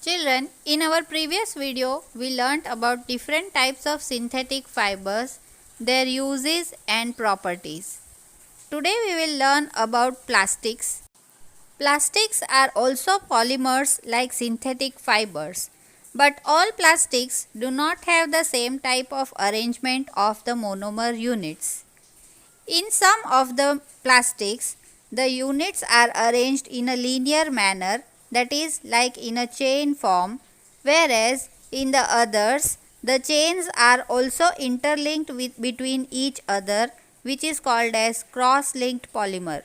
Children, in our previous video, we learnt about different types of synthetic fibers, their uses and properties. Today we will learn about plastics. Plastics are also polymers like synthetic fibers, but all plastics do not have the same type of arrangement of the monomer units. In some of the plastics, the units are arranged in a linear manner, that is like in a chain form, whereas in the others the chains are also interlinked between each other, which is called as cross-linked polymer.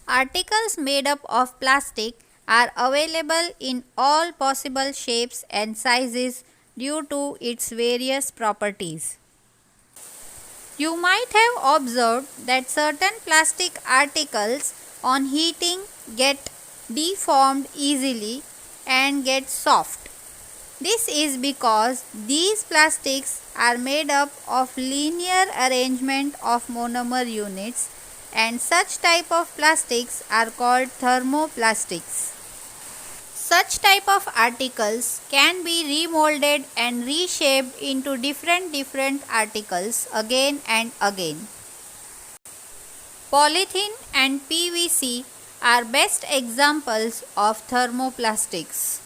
Articles made up of plastic are available in all possible shapes and sizes due to its various properties. You might have observed that certain plastic articles on heating get deformed easily and get soft. This is because these plastics are made up of linear arrangement of monomer units, and such type of plastics are called thermoplastics. Such type of articles can be remolded and reshaped into different articles again and again. Polythene and PVC are best examples of thermoplastics.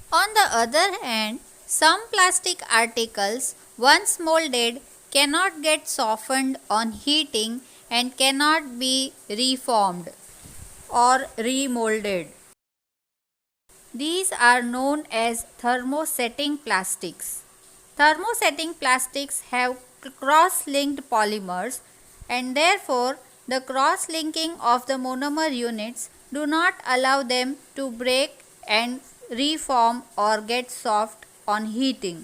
On the other hand, some plastic articles once molded cannot get softened on heating and cannot be reformed or remolded. These are known as thermosetting plastics. Thermosetting plastics have cross-linked polymers, and therefore the cross-linking of the monomer units do not allow them to break and reform or get soft on heating.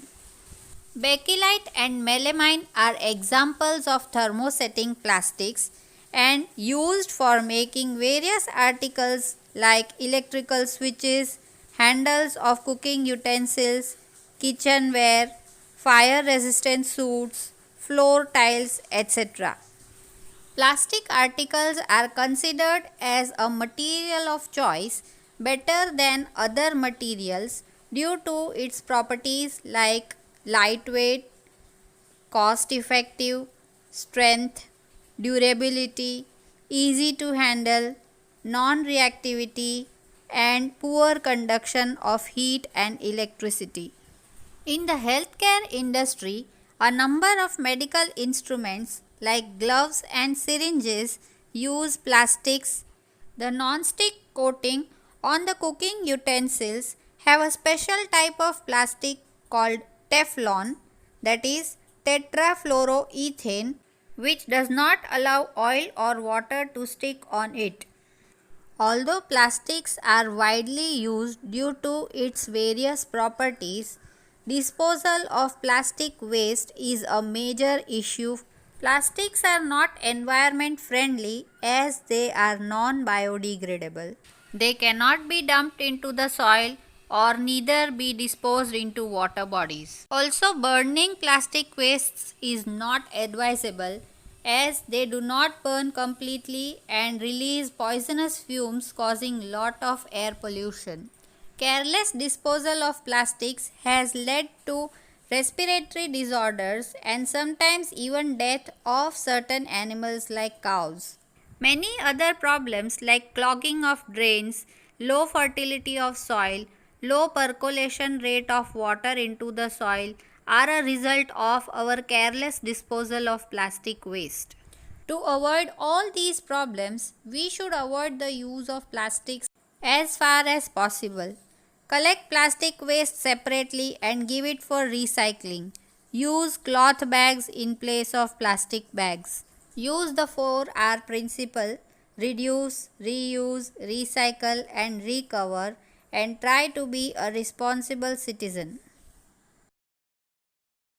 Bakelite and melamine are examples of thermosetting plastics and used for making various articles like electrical switches, handles of cooking utensils, kitchenware, fire-resistant suits, floor tiles, etc. Plastic articles are considered as a material of choice better than other materials due to its properties like lightweight, cost-effective, strength, durability, easy to handle, non-reactivity, and poor conduction of heat and electricity. In the healthcare industry, a number of medical instruments like gloves and syringes use plastics. The non-stick coating on the cooking utensils have a special type of plastic called Teflon, that is tetrafluoroethane, which does not allow oil or water to stick on it. Although plastics are widely used due to its various properties, disposal of plastic waste is a major issue. Plastics are not environment friendly as they are non-biodegradable. They cannot be dumped into the soil or neither be disposed into water bodies. Also, burning plastic wastes is not advisable as they do not burn completely and release poisonous fumes causing lot of air pollution. Careless disposal of plastics has led to respiratory disorders and sometimes even death of certain animals like cows. Many other problems like clogging of drains, low fertility of soil, low percolation rate of water into the soil are a result of our careless disposal of plastic waste. To avoid all these problems, we should avoid the use of plastics as far as possible. Collect plastic waste separately and give it for recycling. Use cloth bags in place of plastic bags. Use the 4R principle: reduce, reuse, recycle and recover, and try to be a responsible citizen.